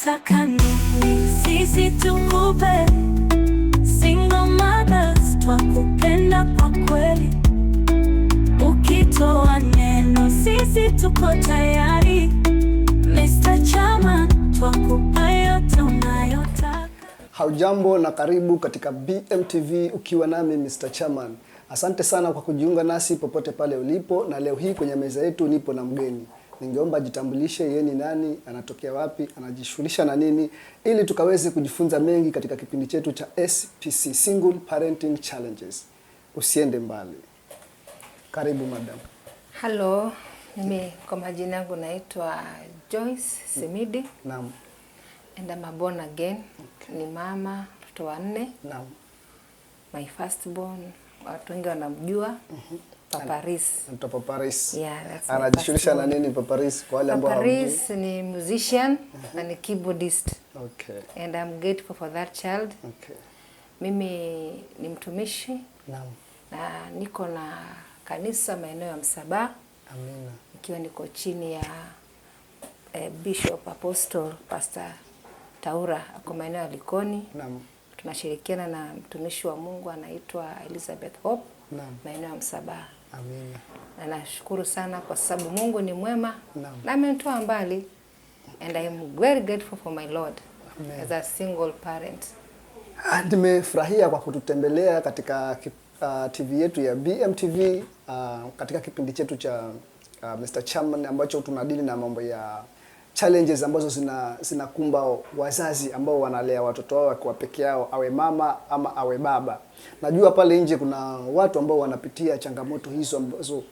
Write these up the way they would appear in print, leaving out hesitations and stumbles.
unataka nini? Sisi tukupe. Single mothers twakupenda kwa kweli. Ukitoa neno sisi tuko tayari. Mr. Chairman, twakupa yote unayotaka. Haujambo na karibu katika BMTV ukiwa nami Mr. Chairman. Asante sana kwa kujiunga nasi popote pale ulipo, na leo hii kwenye meza yetu nipo na mgeni. Ningeomba jitambulishe, yeye ni nani, anatokea wapi, anajishughulisha na nini, ili tukaweze kujifunza mengi katika kipindi chetu cha SPC, Single Parenting Challenges. Usiende mbali. Karibu madam. Hello, mimi kwa majina yangu naitwa Joyce Semidi. Naam. And I'm a born again. Okay. Ni mama, watoto wanne. Naam. My firstborn, watu wengi wanamjua. Papa Riz. Papa Paris. Yeah, that's anajishughulisha na nini Papa Riz kwa wale ambao hawajui? Papa Riz ni musician and a keyboardist. Okay. And I'm grateful for that child. Okay. Mimi ni mtumishi. Naam. Na niko na kanisa maeneo ya Msaba. Amina. Nikiwa niko chini ya Bishop Apostle Pastor Taura kwa maeneo ya Likoni. Naam. Tunashirikiana na mtumishi wa Mungu anaitwa Elizabeth Hope. Naam. Maeneo ya Msaba. Amina. Na nashukuru sana kwa sababu Mungu ni mwema. Naam. Na amenitoa mbali. And I am very grateful for my Lord. Amen. As a single parent. Nimefurahia kwa kututembelea katika TV yetu ya BMTV katika kipindi chetu cha Mr. Chairman, ambacho tunadili na mambo ya challenges ambazo zinakumba wazazi ambao wanalea watoto wao kwa peke yao, awe mama ama awe baba. Najua pale nje kuna watu ambao wanapitia changamoto hizo ambazo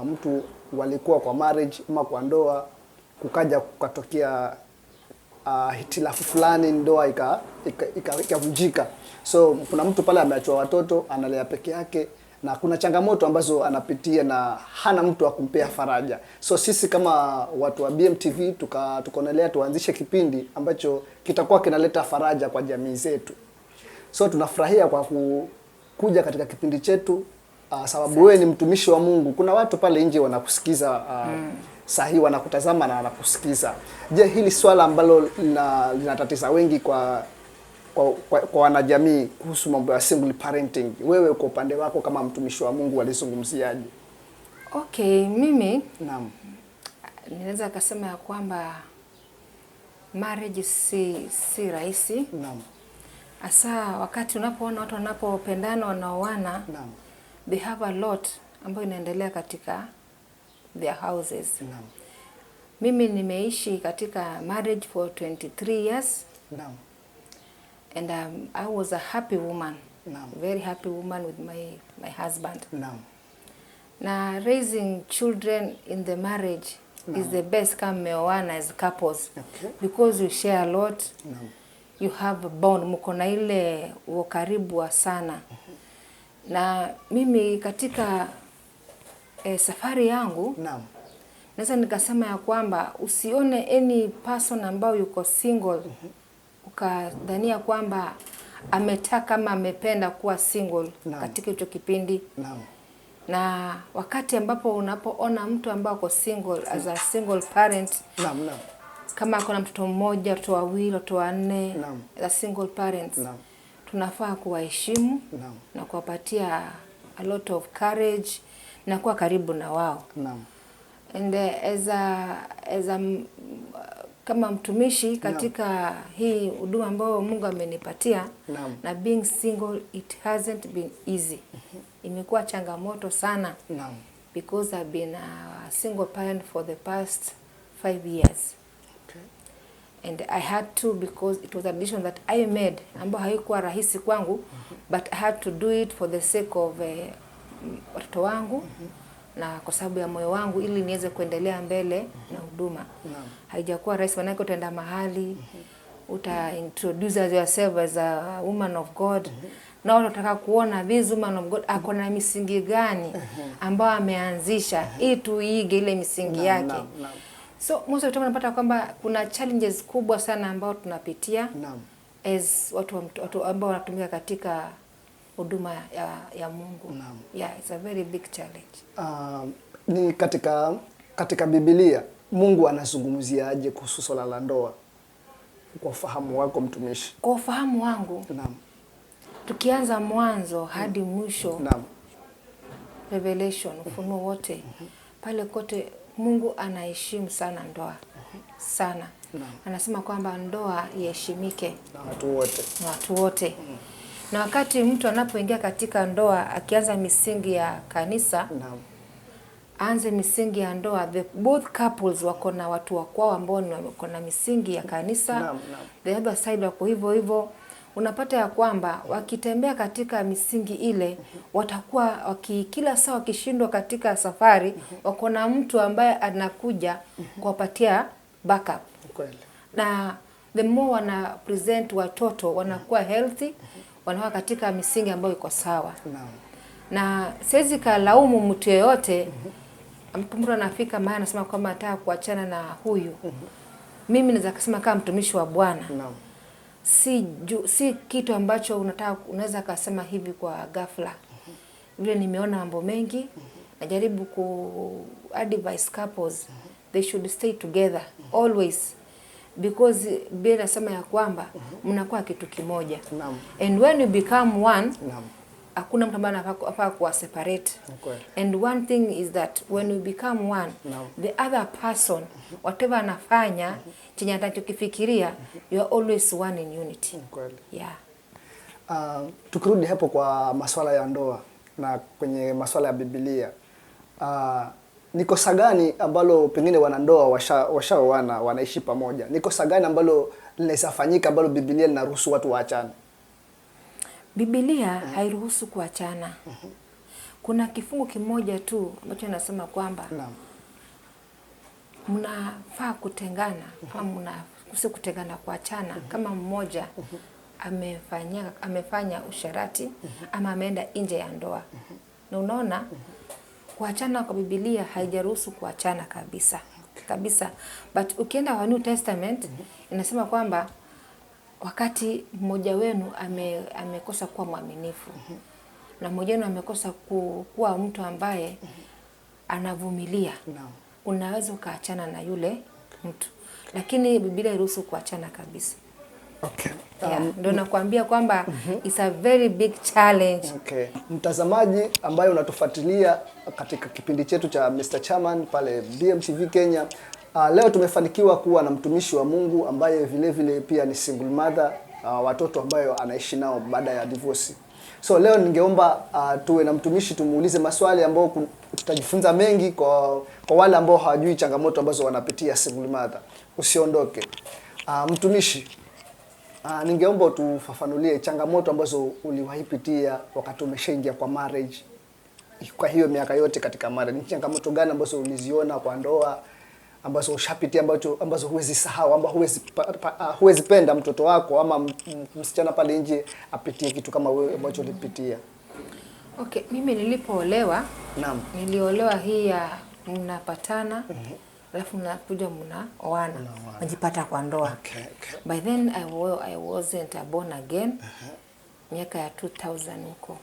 mtu walikuwa kwa marriage ama kwa ndoa, kukaja kukatokea hitilafu fulani, ndoa ikavunjika. So kuna mtu pale ameachwa watoto, analea peke yake, na kuna changamoto ambazo anapitia na hana mtu wa kumpea faraja. So sisi kama watu wa BMTV tukaonelea tuanzishe kipindi ambacho kitakuwa kinaleta faraja kwa jamii zetu. So tunafurahia kwa kuja katika kipindi chetu sababu wewe ni mtumishi wa Mungu. Kuna watu pale nje wanakusikiza sahi, wanakutazama na wanakusikiza. Je, hili swala ambalo linatatiza wengi kwa wanajamii kuhusu mambo ya single parenting, wewe kwa upande wako kama mtumishi wa Mungu walizungumziaje? Okay, mimi naam, ninaweza kusema ya kwamba marriage si rahisi. Naam. Asa wakati unapoona watu wanapopendana, wanaoana, naam, they have a lot ambayo inaendelea katika their houses. Naam. Mimi nimeishi katika marriage for 23 years. Naam. And I was a happy woman. Naam. Very happy woman with my husband. Naam. Na raising children in the marriage is the best kama mmeoana as couples. Okay. Because you share a lot. Naam. You have a bond, mko na ile ukaribu sana. Na mimi katika safari yangu, naam, naweza nikasema ya kwamba usione any person ambao yuko single ukadhania kwamba ametaka ama amependa kuwa single. Naam. Katika hicho kipindi. Naam. Na wakati ambapo unapoona mtu ambao uko single as a single parent, naam, naam, kama kuna mtoto mmoja, watoto wawili, watoto wanne, naam, as a single parents, naam, tunafaa kuwaheshimu, naam, na kuwapatia a lot of courage na kuwa karibu na wao. Naam. And kama mtumishi katika hii huduma ambayo Mungu amenipatia, naam, na being single, it hasn't been easy. Imekuwa changamoto sana. Naam. Because I've been a single parent for the past 5 years. Okay. And I had to, because it was a decision that I made ambayo haikuwa rahisi kwangu, but I had to do it for the sake of watoto wangu, na kwa sababu ya moyo wangu, ili niweze kuendelea mbele na huduma. Haijakuwa rahisi, maana utaenda mahali, introduce yourself as a woman of God. Na watu wataka kuona this woman of God ako na misingi gani ambayo ameanzisha, ili tuige ile misingi yake. So most of the time unapata kwamba kuna challenges kubwa sana ambao tunapitia. Naam. As watu ambao wanatumika katika huduma ya Mungu. Naam. Yeah, it's a very big challenge. Ni katika Biblia Mungu anazungumziaje kuhusu swala la ndoa? Kwa ufahamu wako mtumishi. Kwa ufahamu wangu. Naam. Tukianza mwanzo hadi mwisho. Naam. Revelation, ufunuo wote. Pale kote Mungu anaheshimu sana ndoa. Sana. Naam. Anasema kwamba ndoa iheshimike Na watu wote. Na watu wote. Na wakati mtu anapoingia katika ndoa akianza misingi ya kanisa, Naam. aanze misingi ya ndoa, both couples wako na watu wa kwao ambao wako na misingi ya kanisa. Naam, naam. The other side wako hivyo hivyo. Unapata ya kwamba wakitembea katika misingi ile, watakuwa kila saa wakishindwa katika safari, wako na mtu ambaye anakuja kuwapatia backup. Kweli. Na the more wana present watoto wanakuwa healthy, wanakuwa katika misingi ambayo iko sawa. Naam. Na siwezi kalaumu mtu yeyote mtu anafika mahali anasema kwamba nataka kuachana na huyu. Mimi naweza kusema kama mtumishi wa Bwana. Naam. Si kitu ambacho unaweza kusema hivi kwa ghafla. Vile nimeona mambo mengi, najaribu ku advise couples they should stay together always, because Biblia inasema ya kwamba mnakuwa kitu kimoja. Naam. And when you become one, Naam. hakuna mtu ambaye anafaa kuwa separate. Okay. And one thing is that when you become one, the other person, whatever anafanya, chenye atachokifikiria, you are always one in unity. Kweli. Yeah. Tukirudi hapo kwa masuala ya ndoa na kwenye masuala ya Biblia, ni kosa gani ambalo pengine wanandoa washaoana wanaishi pamoja? Ni kosa gani ambalo linaweza fanyika ambalo Biblia linaruhusu watu waachane? Biblia hairuhusu kuachana. Kuna kifungu kimoja tu ambacho inasema kwamba mnafaa kutengana, kama kutengana kuachana kama mmoja amefanya usharati ama ameenda nje ya ndoa. Na unaona kuachana kwa Biblia haijaruhusu kuachana kabisa. Kabisa. But ukienda kwa New Testament inasema kwamba wakati mmoja wenu amekosa kuwa mwaminifu, na mmoja wenu amekosa kuwa mtu ambaye anavumilia, unaweza ukaachana na yule mtu. Lakini Biblia hairuhusu kuachana kabisa. Okay. Ndio nakwambia kwamba it's a very big challenge. Okay. Mtazamaji ambaye unatufuatilia katika kipindi chetu cha Mr. Chairman pale BMTV Kenya, leo tumefanikiwa kuwa na mtumishi wa Mungu ambaye vile vile pia ni single mother, watoto ambayo anaishi nao baada ya divorce. So leo ningeomba tuwe na mtumishi tumuulize maswali ambayo tutajifunza mengi kwa wale ambao hawajui changamoto ambazo wanapitia single mother. Usiondoke. Mtumishi, ningeomba tufafanulie changamoto ambazo uliwahipitia wakati umeshaingia kwa marriage. Kwa hiyo miaka yote katika marriage, ni changamoto gani ambazo uliziona kwa ndoa ambazo ushapitia ambazo huwezi sahau, huwezi penda mtoto wako ama msichana pale nje apitie kitu kama wewe ambacho ulipitia? Okay, mimi nilipoolewa, niliolewa hii ya mnapatana, alafu mnakuja mnaoana, mnajipata kwa ndoa. Okay. By then I wasn't born again. Miaka ya 2000 huko.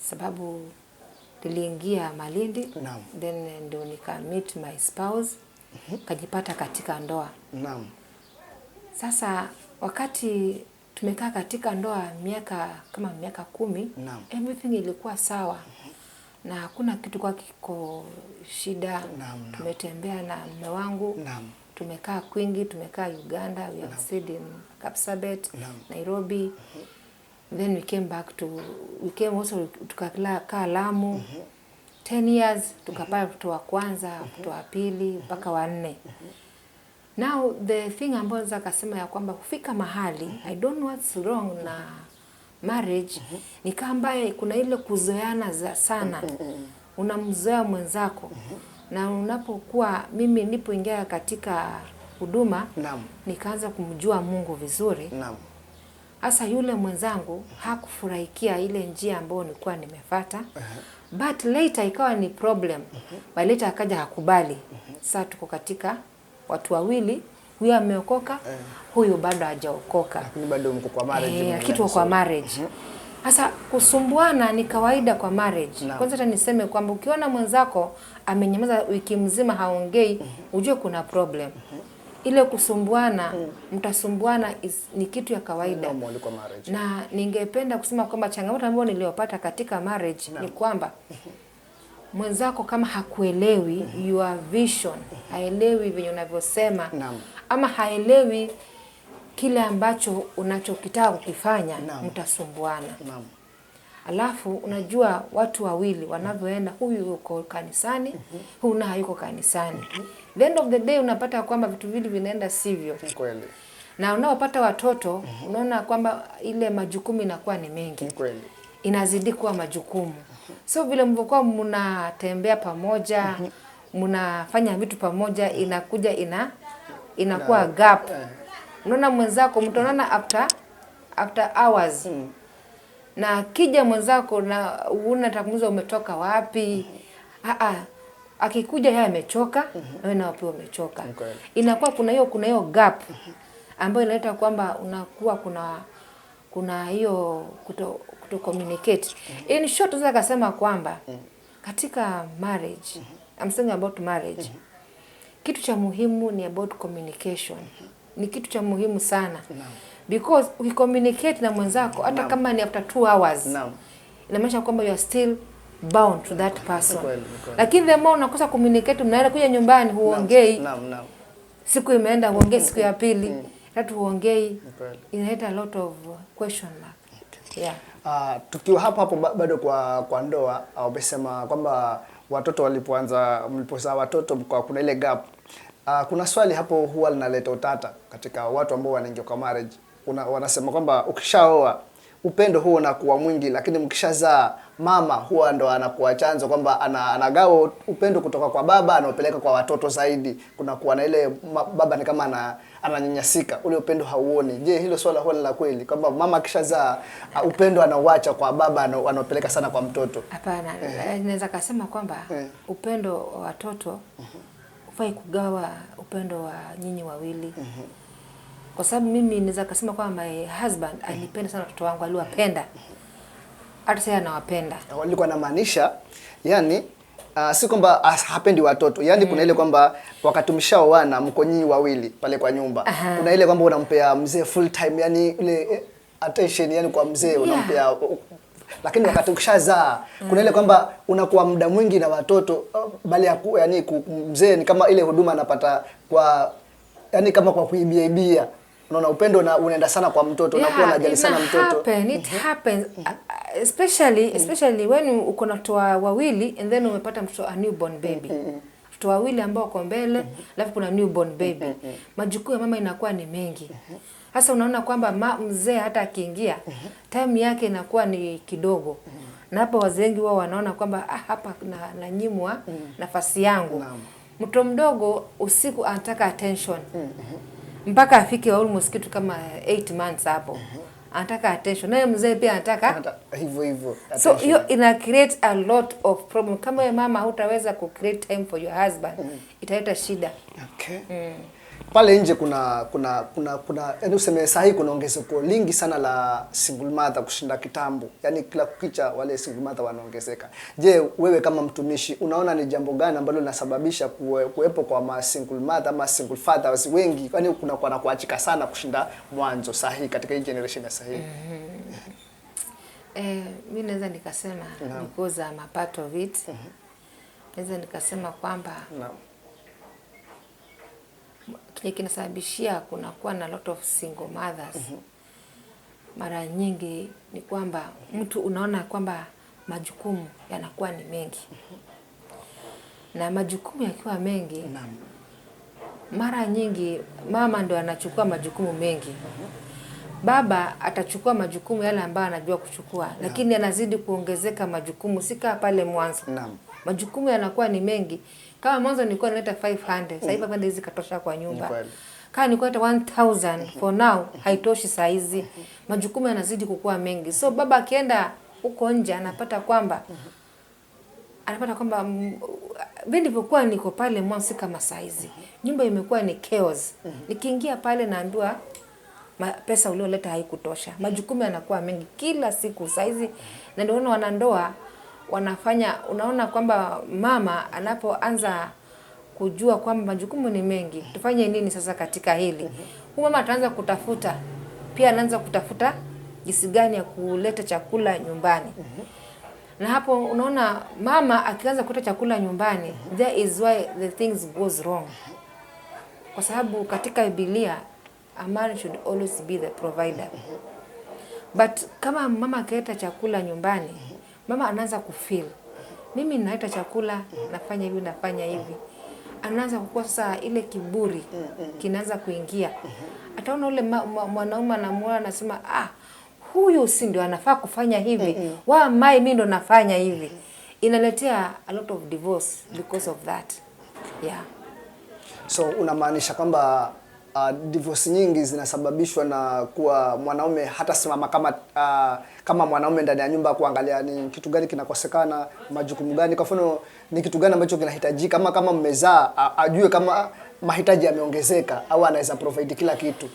Sababu niliingia Malindi, then ndio nika meet my spouse, kajipata katika ndoa. Sasa wakati tumekaa katika ndoa miaka 10, everything ilikuwa sawa. Na hakuna kitu kwa kiko shida. Tumetembea na mume wangu. Tumekaa kwingi, tumekaa Uganda, we have stayed in Kapsabet, Nairobi. Then we came also tukakaa Lamu. 10 years tukapata mtoto wa kwanza, mtoto wa pili, mpaka wa 4. Now the thing ambayo zakasema ya kwamba kufika mahali, I don't know what's wrong na marriage, ni kama kuna ile kuzoeana za sana. Unamzoea mwenzako. Na unapokuwa, mimi nilipoingia katika huduma, nikaanza kumjua Mungu vizuri. Hasa yule mwenzangu hakufurahikia ile njia ambayo nilikuwa nimefuata. But later ikawa ni problem. But later akaja hakubali. Sasa tuko katika watu wawili, huyu ameokoka, huyu bado hajaokoka. Lakini bado mko kwa marriage. Kitu kwa marriage. Sasa kusumbuana ni kawaida kwa marriage. Kwanza hata niseme kwamba ukiona mwenzako amenyamaza wiki mzima haongei, ujue kuna problem. ile kusumbuana, mtasumbuana ni kitu ya kawaida. Na ningependa kusema kwamba changamoto ambayo niliyopata katika marriage ni kwamba mwenzako kama hakuelewi your vision, haelewi venye unavyosema, ama haelewi kile ambacho unachokitaka kukifanya, mtasumbuana. Alafu unajua watu wawili wanavyoenda, huyu yuko kanisani, huyu na hayuko kanisani. The end of the day unapata kwamba vitu vile vinaenda sivyo. Kweli. Na unapopata watoto, unaona kwamba ile majukumu inakuwa ni mengi. Kweli. Inazidi kuwa majukumu. So vile mvokuwa mnatembea pamoja, mnafanya vitu pamoja, inakuja inakuwa gap. Unaona mwenzako mtaonana after hours. Na kija mwenzako na unataka umetoka wapi? Akikuja yeye amechoka, wewe nao pia umechoka. Inakuwa kuna hiyo gap ambayo inaleta kwamba unakuwa kuna hiyo kuto communicate. In short tunaweza kusema kwamba katika marriage, I'm saying about marriage. Kitu cha muhimu ni about communication. Ni kitu cha muhimu sana. Because we communicate na mwenzako hata kama ni after 2 hours. Inamaanisha kwamba you are still bound to that person. Lakini the more unakosa communicate, mnaenda kuja nyumbani huongei. Siku imeenda huongei, siku ya pili tatu huongei. Inaleta a lot of question mark. Yeah. Tukiwa hapo bado kwa ndoa, umesema kwamba watoto mlipozaa watoto kuna ile gap. Kuna swali hapo huwa linaleta utata katika watu ambao wanaingia kwa marriage. Wanasema kwamba ukishaoa upendo huo unakuwa mwingi, lakini mkishazaa mama huwa ndo anakuwa chanzo kwamba anagawa upendo kutoka kwa baba anaopeleka kwa watoto zaidi. Kuna kuwa na ile baba ni kama ananyanyasika, ule upendo hauoni. Je, hilo swala huwa la kweli kwamba mama akishazaa upendo anauacha kwa baba anaopeleka sana kwa mtoto? Hapana. Naweza kusema kwamba upendo wa watoto ufai kugawa upendo wa nyinyi wawili. Kwa sababu mimi naweza kusema kwamba my husband alipenda sana watoto wangu, aliwapenda. Hata sasa anawapenda. Walikuwa anamaanisha yani si kwamba hapendi watoto. Yani kuna ile kwamba wakati mshaoana mko nyinyi wawili pale kwa nyumba. Kuna ile kwamba unampea mzee full time, yani ile attention yani kwa mzee unampea. Lakini wakati ukishazaa kuna ile kwamba unakuwa muda mwingi na watoto, bali yani mzee ni kama ile huduma anapata kwa yani kama kwa kuibia. Unaona upendo unaenda sana kwa mtoto, unakuwa unajali sana mtoto. It happens especially when uko na watoto wawili and then umepata mtoto a newborn baby. Watoto wawili ambao wako mbele, alafu kuna newborn baby. Majukumu ya mama inakuwa ni mengi. Sasa unaona kwamba mzee hata akiingia time yake inakuwa ni kidogo. Na hapa wazee wengi wao wanaona kwamba hapa nanyimwa nafasi yangu. Mtoto mdogo usiku anataka attention. Mpaka afike almost kitu kama 8 months hapo. Anataka attention. Naye mzee pia anataka hivyo. So hiyo ina create a lot of problem. Kama wewe mama hutaweza ku create time for your husband, italeta shida. Pale nje kuna yani useme sahi kuna ongezeko lingi sana la single mother kushinda kitambo. Yani kila kukicha wale single mother wanaongezeka. Je, wewe kama mtumishi unaona ni jambo gani ambalo linasababisha kuwepo kwa single mother ama single fathers wengi? Kwani kuna kuachika sana kushinda mwanzo sahi katika hii generation ya sahi? Mimi naweza nikasema because I'm a part of it. Naweza nikasema kwamba kile kinasababishia kunakuwa na lot of single mothers. Mara nyingi ni kwamba mtu unaona kwamba majukumu yanakuwa ni mengi. Na majukumu yakiwa mengi, mara nyingi mama ndo anachukua majukumu mengi. Baba atachukua majukumu yale ambayo anajua kuchukua, lakini anazidi kuongezeka majukumu sika pale mwanzo. Majukumu yanakuwa ni mengi. Kama mwanzo nilikuwa naleta 500, sasa hivi pande hizi katosha kwa nyumba. Kama nilikuwa naleta 1000 for now haitoshi saa hizi. Majukumu yanazidi kukua mengi. So baba akienda huko nje anapata kwamba vilivyokuwa niko pale mwanzo kama saa hizi. Nyumba imekuwa ni chaos. Nikiingia pale naambiwa pesa ulioleta haikutosha. Majukumu yanakuwa mengi kila siku saa hizi. Na ndio wanandoa wanafanya, unaona kwamba mama anapoanza kujua kwamba majukumu ni mengi, tufanye nini sasa katika hili. Huyu mama ataanza kutafuta, pia anaanza kutafuta jinsi gani ya kuleta chakula nyumbani. Na hapo unaona mama akianza kuleta chakula nyumbani, there is why the things goes wrong. Kwa sababu katika Biblia, a man should always be the provider. But kama mama akileta chakula nyumbani, mama anaanza kufeel, mimi naleta chakula, nafanya hivi, nafanya hivi. Anaanza kukua sasa, ile kiburi kinaanza kuingia. Ataona ule mwanaume anamuona anasema, huyu si ndio anafaa kufanya hivi. Mimi ndo nafanya hivi. Inaletea a lot of divorce because of that. Yeah. So unamaanisha kwamba divorce nyingi zinasababishwa na kuwa mwanaume hata simama kama mwanaume ndani ya nyumba kuangalia ni kitu gani kinakosekana, majukumu gani, kwa mfano ni kitu gani ambacho kinahitajika, kama mmezaa ajue kama mahitaji yameongezeka au anaweza provide kila kitu.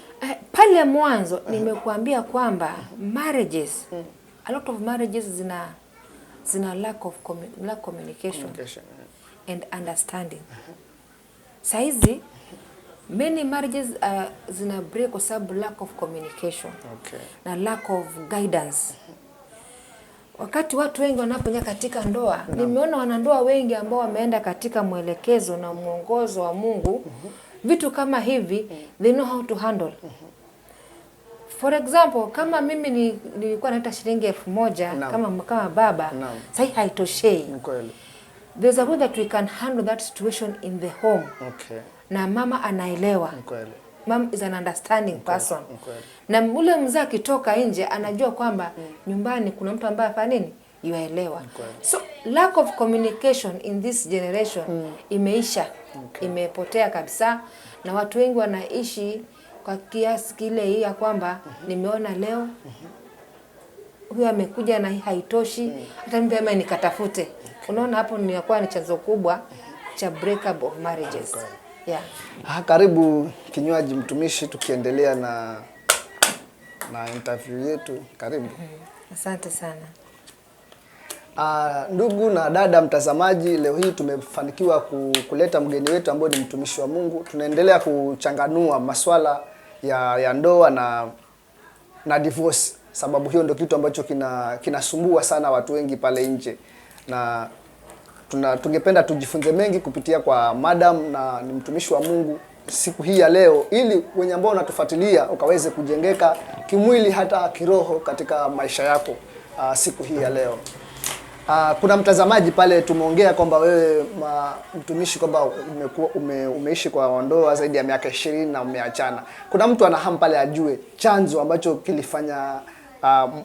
Pale mwanzo nimekuambia kwamba marriages, a lot of marriages zina lack communication and understanding. Saizi many marriages zina break kwa sababu lack of communication na lack of guidance. Wakati watu wengi wanapoingia katika ndoa, nimeona wanandoa wengi ambao wameenda katika mwelekezo na mwongozo wa Mungu, vitu kama hivi they know how to handle. For example, kama mimi nilikuwa naita shilingi 1000 kama baba, sasa haitoshei. There's a way that we can handle that situation in the home. Na mama anaelewa. Mom is an understanding person. Na ule mzee akitoka nje anajua kwamba nyumbani kuna mtu ambaye afanya nini? Yuaelewa. So lack of communication in this generation imeisha. Imepotea kabisa, na watu wengi wanaishi kwa kiasi kile hii ya kwamba nimeona leo huyu amekuja na haitoshi, hata mimi nikatafute. Unaona hapo ninakuwa ni chanzo kubwa cha breakup of marriages. Yeah. Karibu Kinywaji Mtumishi, tukiendelea na interview yetu. Karibu. Asante sana. Ndugu na dada mtazamaji, leo hii tumefanikiwa kuleta mgeni wetu ambaye ni mtumishi wa Mungu. Tunaendelea kuchanganua masuala ya ndoa na divorce, sababu hiyo ndio kitu ambacho kinasumbua sana watu wengi pale nje, na tungependa tujifunze mengi kupitia kwa madam na ni mtumishi wa Mungu siku hii ya leo, ili wenye ambao unatufuatilia ukaweze kujengeka kimwili hata kiroho katika maisha yako siku hii ya leo. Kuna mtazamaji pale tumeongea kwamba wewe mtumishi kwamba umeishi kwa ndoa zaidi ya miaka 20 na umeachana. Kuna mtu anahamu pale ajue chanzo ambacho kilifanya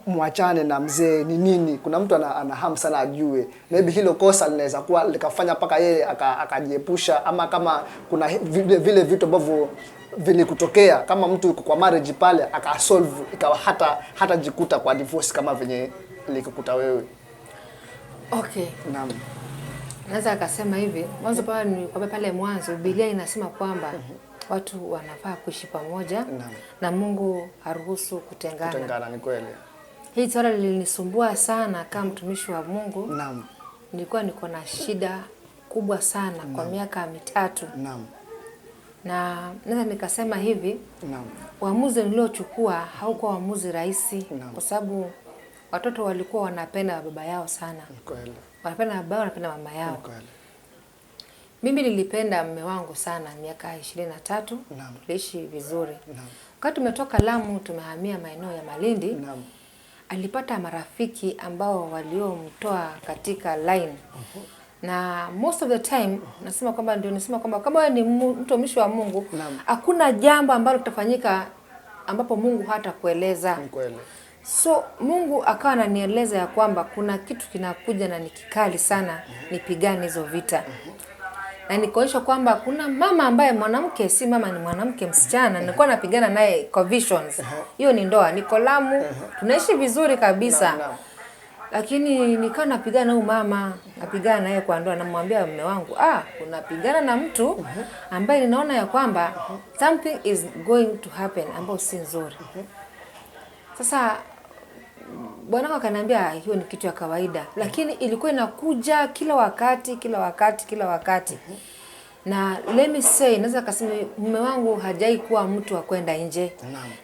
mwachane na mzee ni nini. Kuna mtu anahamu sana ajue. Maybe hilo kosa linaweza kuwa likafanya paka yeye akajiepusha, ama kama kuna vile vitu ambavyo vilikutokea kama mtu yuko kwa marriage pale akasolve ikawa hata jikuta kwa divorce kama venye likukuta wewe. Okay. Naam. Naweza akasema hivi, mwanzo pale mwanzo Biblia inasema kwamba watu wanafaa kuishi pamoja na Mungu haruhusu kutengana. Kutengana ni kweli. Hii swala lilinisumbua sana kama mtumishi wa Mungu. Naam. Nilikuwa niko na shida kubwa sana kwa miaka 3. Naam. Na naweza nikasema hivi, uamuzi niliochukua haukuwa uamuzi rahisi, kwa sababu watoto walikuwa wanapenda baba yao sana. Kweli. Wanapenda baba yao, wanapenda mama yao. Kweli. Mimi nilipenda mume wangu sana miaka 23. Tuliishi vizuri. Wakati tumetoka Lamu tumehamia maeneo ya Malindi. Alipata marafiki ambao waliomtoa katika line. Na most of the time nasema kwamba kama wewe ni mtumishi wa Mungu, hakuna jambo ambalo litafanyika ambapo Mungu hata kueleza. Kweli. So Mungu akawa ananieleza ya kwamba kuna kitu kinakuja na nikikali sana, nipigane hizo vita. Na nikaonyesha kwamba kuna mama ambaye mwanamke si mama, ni mwanamke msichana, nilikuwa napigana naye kwa visions. Hiyo ni ndoa, niko Lamu, tunaishi vizuri kabisa. Lakini nikawa napigana na huyu mama, napigana naye kwa ndoa, namwambia mume wangu, unapigana na mtu ambaye ninaona ya kwamba something is going to happen ambao si nzuri. Sasa bwana akaniambia hiyo ni kitu ya kawaida, lakini ilikuwa inakuja kila wakati. Na let me say, naweza kusema mume wangu hajai kuwa mtu wa kwenda nje.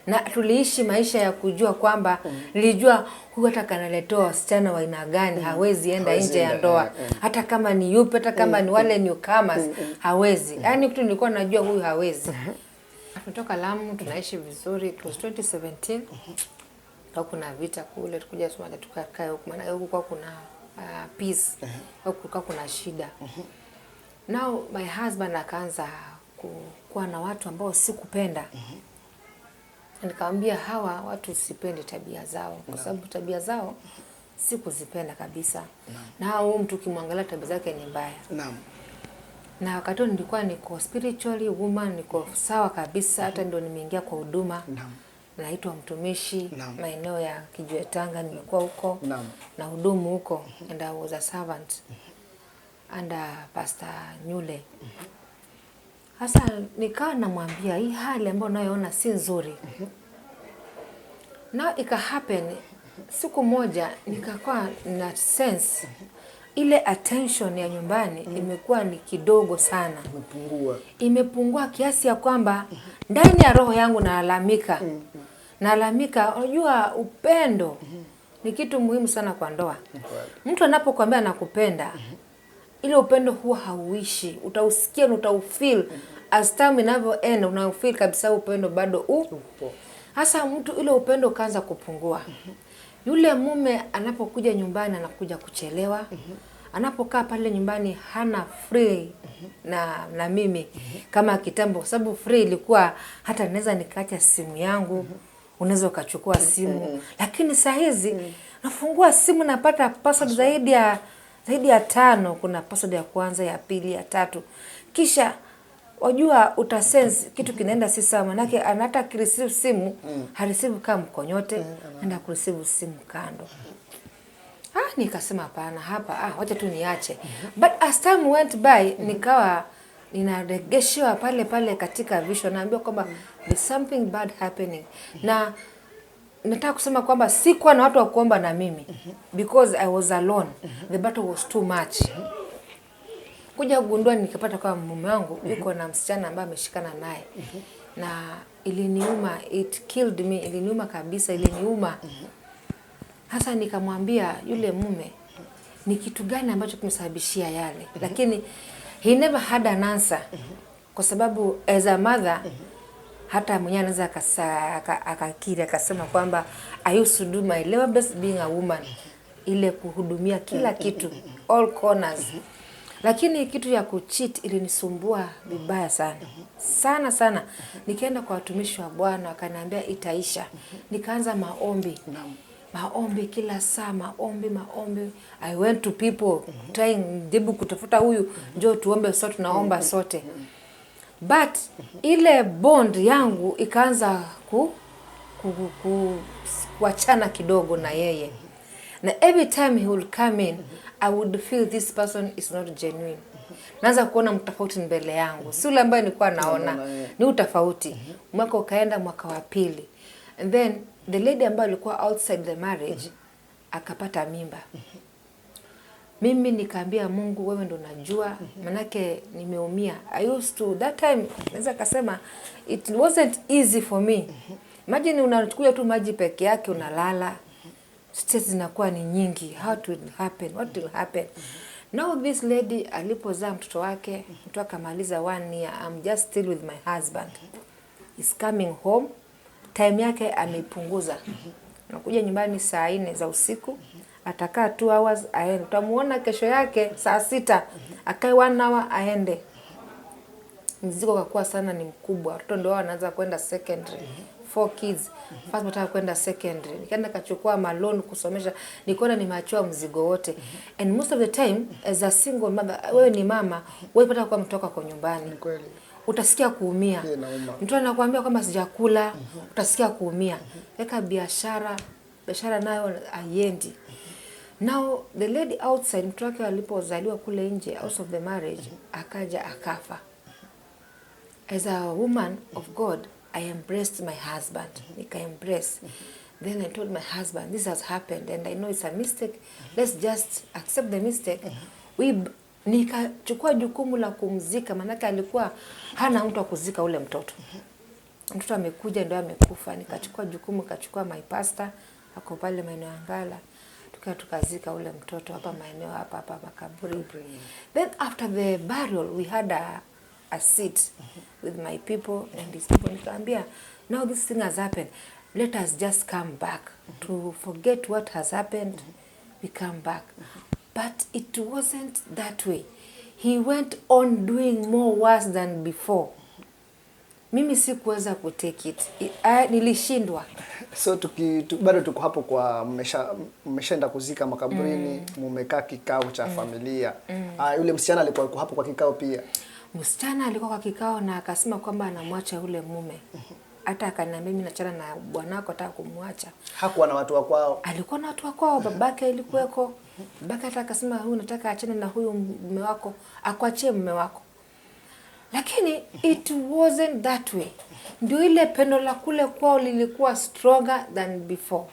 Na tuliishi maisha ya kujua kwamba nilijua huyu hata kanaletoa wasichana wa aina gani hawezi enda nje ya ndoa. Hata kama ni yupi, hata kama ni wale newcomers hawezi. Yaani kitu nilikuwa najua huyu hawezi. Tumetoka Lamu, tunaishi vizuri. It was 2017. Kuna vita kule, tukuja Somalia tukakaa huko, maana huko kwa kuna peace, huko kwa kuna shida. Now my husband akaanza kuwa na watu ambao sikupenda. Nikamwambia hawa watu sipendi tabia zao, kwa sababu tabia zao sikuzipenda kabisa. Na huyu mtu kimwangalia tabia zake ni mbaya. Na wakati nilikuwa niko spiritually woman, niko sawa kabisa, hata ndio nimeingia kwa huduma. Naitwa mtumishi maeneo ya Kijiwe Tanga, nilikuwa huko na hudumu huko, and I was a servant under Pastor Nyule. Sasa nikawa namwambia hii hali ambayo unayoona si nzuri. Na ika happen siku moja nikakuwa na sense ile attention ya nyumbani imekuwa ni kidogo sana. Imepungua kiasi ya kwamba ndani ya roho yangu nalalamika. Nalalamika, unajua upendo ni kitu muhimu sana kwa ndoa. Mtu anapokuambia anakupenda, ile upendo huwa hauishi. Utausikia na utaufeel as time inavyoenda, unaufeel kabisa upendo bado upo. Hasa mtu ile upendo kaanza kupungua. Yule mume anapokuja nyumbani anakuja kuchelewa. Anapokaa pale nyumbani hana free na mimi kama kitambo, kwa sababu free ilikuwa hata naweza nikaacha simu yangu, unaweza ukachukua simu. Lakini saa hizi nafungua simu napata password zaidi ya 5. Kuna password ya kwanza, ya pili, ya tatu. Kisha wajua utasense kitu kinaenda si sawa, manake anataka kureceive simu, hareceive kama mkonyote, anaenda kureceive simu kando. Nikasema hapana, hapa wacha tu niache. But as time went by, nikawa ninaregeshwa pale katika vision, naambiwa kwamba there's something bad happening. Na nataka kusema kwamba sikuwa na watu wa kuomba na mimi, because I was alone. The battle was too much. Kuja kugundua nikapata kwa mume wangu yuko na msichana ambaye ameshikana naye. Na iliniuma, it killed me, iliniuma kabisa, iliniuma. Hasa nikamwambia yule mume ni kitu gani ambacho kimesababishia yale. Lakini he never had an answer. Kwa sababu as a mother, hata mwenyewe anaweza akakiri akasema kwamba I used to do my level best being a woman, ile kuhudumia kila kitu, all corners. Lakini kitu ya kucheat ilinisumbua vibaya sana. Nikaenda kwa watumishi wa Bwana, wakaniambia itaisha. Nikaanza maombi. Maombi kila saa, maombi. I went to people trying debu kutafuta huyu, njoo tuombe sote, tunaomba sote. But ile bond yangu ikaanza kuachana kidogo na yeye. Na every time he will come in, I would feel this person is not genuine. Naanza kuona mtofauti mbele yangu. Si ule ambaye nilikuwa naona, ni utofauti. Mwaka ukaenda, mwaka wa pili. And then the lady ambayo alikuwa outside the marriage akapata mimba. Mimi nikaambia Mungu, wewe ndo unajua, manake nimeumia. I used to that time, naweza kusema it wasn't easy for me. Imagine unachukulia tu maji peke yake unalala. Stress zinakuwa ni nyingi. What will happen? Now this lady alipozaa mtoto wake, mtoto akamaliza 1 year, I'm just still with my husband. He's coming home. Time yake ameipunguza. Nakuja nyumbani saa 4 za usiku, atakaa 2 hours aende. Utamuona kesho yake saa 6, akae 1 hour aende. Mzigo kwa sana ni mkubwa. Watoto ndio wanaanza kwenda secondary. 4 kids. First nataka kwenda secondary. Nikaenda kachukua maloni kusomesha. Nikaona nimeachwa mzigo wote. And most of the time as a single mother, wewe ni mama, wewe pata kwa mtoka kwa nyumbani. Kweli. Utasikia kuumia. Mtu anakuambia kwamba sijakula, utasikia kuumia. Weka biashara nayo haiendi. Now the lady outside, mtu wake alipozaliwa kule nje out of the marriage, akaja akafa. As a woman of God, I embraced my husband. Nika embrace. Then I told my husband, this has happened and I know it's a mistake. Let's just accept the mistake. Nikachukua jukumu la kumzika, manake alikuwa hana mtu wa kuzika ule mtoto. Mtoto amekuja ndio amekufa. Nikachukua jukumu, nikachukua my pastor ako pale maeneo ya Ngala. Tukazika ule mtoto hapa maeneo hapa makaburi. Then after the burial we had a seat with my people and these people. Nikaambia, now this thing has happened. Let us just come back to forget what has happened. We come back. But it wasn't that way. He went on doing more worse than before. Mimi sikuweza kutake it. Nilishindwa. So bado tuko hapo kwa mmeshaenda kuzika makaburini, mumekaa kikao cha familia. Yule msichana alikuwa hapo kwa kikao pia. Msichana alikuwa kwa kikao na akasema kwamba anamwacha yule mume. Hata akaniambia mimi naachana na bwanako, nataka kumwacha. Hakuwa na watu wa kwao. Alikuwa na watu wa kwao, babake alikuweko. Babake hata akasema huyu nataka aachane na huyu mume wako, akuachie mume wako. Lakini it wasn't that way. Ndio ile pendo la kule kwao lilikuwa stronger than before.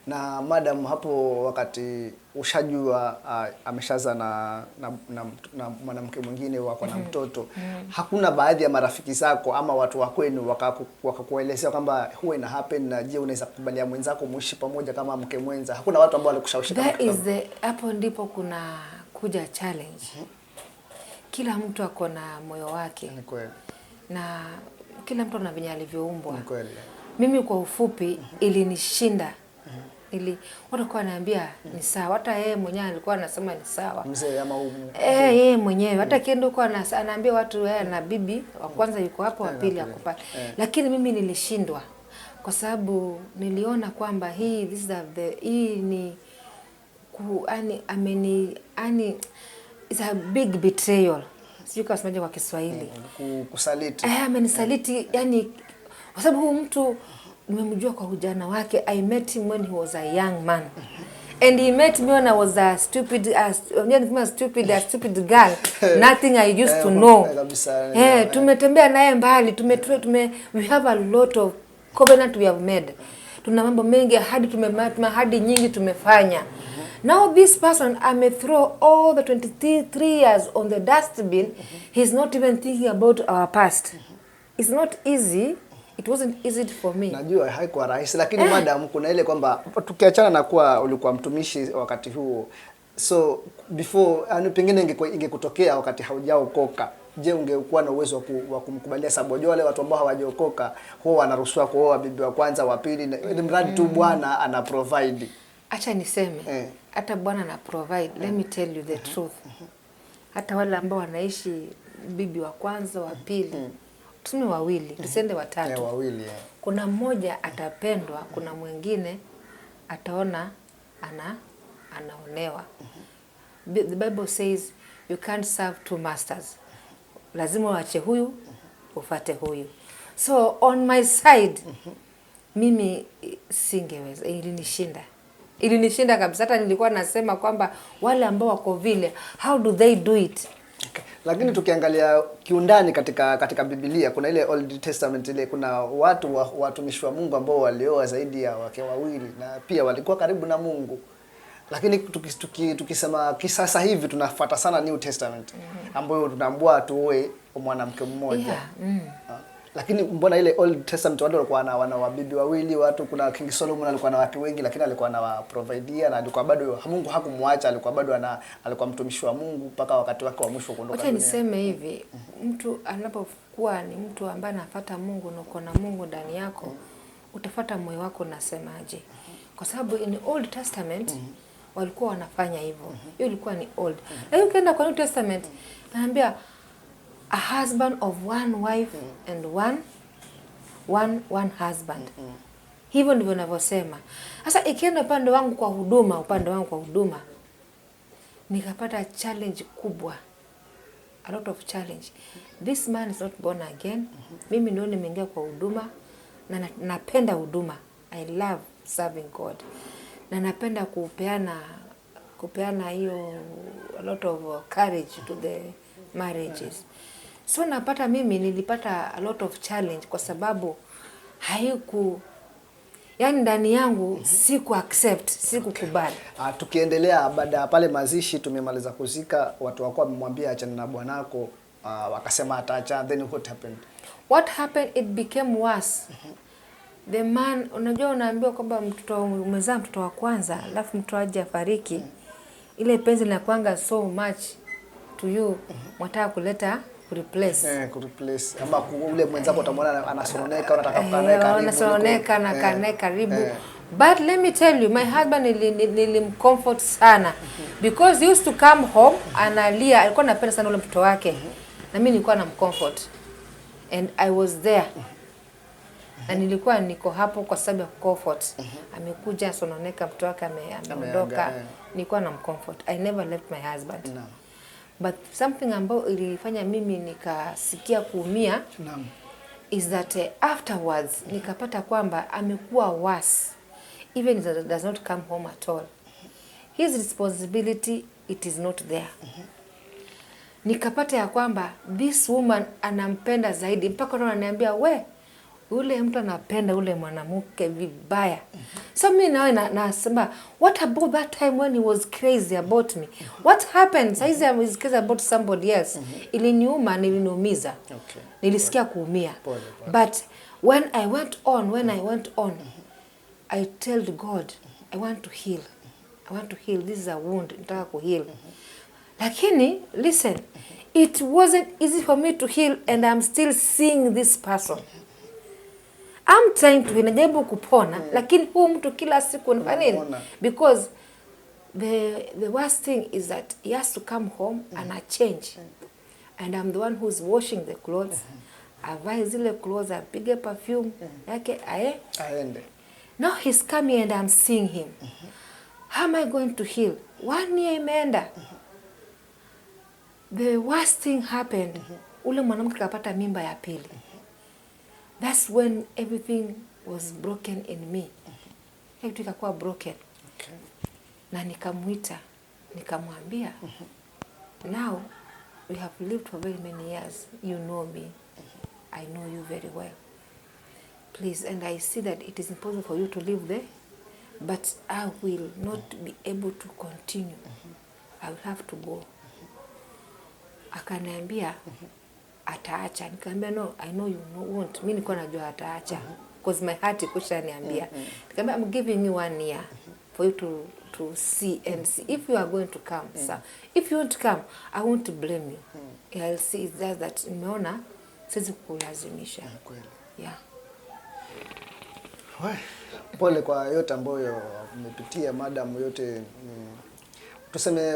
Na madam, hapo wakati ushajua ameshaza na mwanamke mwingine wako na mtoto, hakuna baadhi ya marafiki zako ama watu wa kwenu wakakuelezea kwamba huwa ina happen, na je unaweza kukubalia mwenzako muishi pamoja kama mke mwenza? Hakuna watu ambao walikushawishi kama hapo ndipo kuna kuja challenge. Kila mtu ako na moyo wake. Ni kweli. Na kila mtu ana venye alivyoumbwa. Ni kweli. Mimi kwa ufupi ilinishinda. Watu wanaambia ni sawa. Hata yeye mwenyewe alikuwa anasema ni sawa. Mzee ama yeye mwenyewe hata kiendo kwa anaambia watu yeye na bibi wa kwanza yuko hapo, wa pili yuko pale. Lakini mimi nilishindwa kwa sababu niliona kwamba hii ni it's a big betrayal. Sijui kama semaje kwa Kiswahili. Kusaliti. Amenisaliti, yani kwa sababu huyu mtu nimemjua kwa ujana wake. I met him when he was a young man. And he met me when I was a stupid girl. Nothing I used to know. Tumetembea naye mbali, we have a lot of covenant we have made. Tuna mambo mengi, hadi nyingi tumefanya. Now this person, I may throw all the 23 years on the dustbin. He's not even thinking about our past. It's not easy. It wasn't easy for me. Najua haikuwa rahisi, lakini madam, kuna ile kwamba tukiachana na kuwa ulikuwa mtumishi wakati huo, so before pengine ingekutokea wakati haujaokoka, je ungekuwa na uwezo wa kumkubalia? Sababu wale watu ambao hawajaokoka huwa wanaruhusiwa kuoa bibi wa kwanza, wa pili, ili mradi tu Bwana ana provide. Acha niseme, hata Bwana ana provide. Let me tell you the truth. Hata wale ambao wanaishi bibi wa kwanza, wa pili, tuseme wawili, tusende watatu. Wawili. Kuna mmoja atapendwa, kuna mwingine ataona anaonewa. The Bible says you can't serve two masters. Lazima uache huyu ufuate huyu. So on my side, mimi singeweza, ilinishinda kabisa. Hata nilikuwa nasema kwamba wale ambao wako vile, how do they do it? Lakini tukiangalia kiundani katika Biblia, kuna ile Old Testament ile, kuna watumishi wa Mungu ambao walioa zaidi ya wake wawili na pia walikuwa karibu na Mungu. Lakini tukisema kisasa hivi tunafuata sana New Testament, ambayo tunaambiwa tuoe mwanamke mmoja. Lakini mbona ile Old Testament watu walikuwa wana wabibi wawili, kuna King Solomon alikuwa na wake wengi, lakini alikuwa anawaprovidea na alikuwa bado Mungu hakumwacha, alikuwa bado alikuwa mtumishi wa Mungu mpaka wakati wake wa mwisho kuondoka dunia. Acha niseme hivi, mtu anapokuwa ni mtu ambaye anafuata Mungu na uko na Mungu ndani yako, utafuata moyo wako unasemaje. Kwa sababu in Old Testament walikuwa wanafanya hivyo. Hiyo ilikuwa ni old. Lakini ukienda kwa New Testament, anaambia a husband of one wife and one husband. Hivyo ndivyo ninavyosema. Sasa ikienda upande wangu kwa huduma, nikapata challenge kubwa. A lot of challenge. This man is not born again. Mimi ndio nimeingia kwa huduma na napenda huduma. I love serving God. Na napenda kupeana hiyo a lot of courage to the marriages. So yani ndani yangu siku accept, sikukubali. Tukiendelea baada ya pale mazishi tumemaliza kuzika, watu wako wamemwambia achana na bwanako, wakasema ataacha, then what happened? What happened, it became worse. The man, unajua unaambiwa kwamba mtoto umezaa mtoto wa kwanza, alafu mtoto aje afariki. Ile penzi linakuanga so much to you, mwataka kuleta replace. Kureplace. Ama ule mwenzako utamwona anasononeka, unataka kukaa naye karibu. Anasononeka na kaa naye karibu. But let me tell you, my husband nilimcomfort sana. Because he used to come home, analia, alikuwa anapenda sana ule mtoto wake. Na mimi nilikuwa namcomfort. And I was there. Na nilikuwa niko hapo kwa sababu ya comfort. Amekuja sononeka, mtoto wake ameondoka. Nilikuwa namcomfort. I never left my husband. No. But something ambayo ilifanya mimi nikasikia kuumia is that afterwards nikapata kwamba amekuwa worse. Even if he does not come home at all. His responsibility, it is not there. Nikapata ya kwamba this woman anampenda zaidi. Mpaka ndo ananiambia, we, ule mtu anapenda ule mwanamke vibaya. So mimi nawe nasema, what about that time when he was crazy about me? What happened? Saizi I was crazy about somebody else. Iliniuma, niliniumiza. Nilisikia kuumia. But when I went on, I told God, I want to heal. I want to heal. This is a wound. Nitaka kuheal. Lakini, listen, it wasn't easy for me to heal and I'm still seeing this person. I'm trying to najaribu kupona, lakini huu mtu kila siku nifanya nini? Because the worst thing is that he has to come home and I change. And I'm the one who's washing the clothes. Avae zile clothes, apige perfume yake aende. Now he's coming and I'm seeing him. How am I going to heal? 1 year imeenda. The worst thing happened. Ule mwanamke kapata mimba ya pili. That's when everything was broken in me. Everything ikakuwa broken. Na nikamuita, nikamwambia, now we have lived for very many years. You know me. I know you very well. Please, and I see that it is impossible for you to live there, but I will not be able to continue. I will have to go. Akaniambia ataacha. Nikamwambia no, I know you won't. Mimi niko najua ataacha because my heart ikushaniambia. Nikamwambia I'm giving you 1 year for you to see and see if you are going to come. So if you want to come, I won't blame you. I'll see it's just that nimeona siwezi kulazimisha. Yeah. Pole kwa yote ambayo umepitia, madam, yote tuseme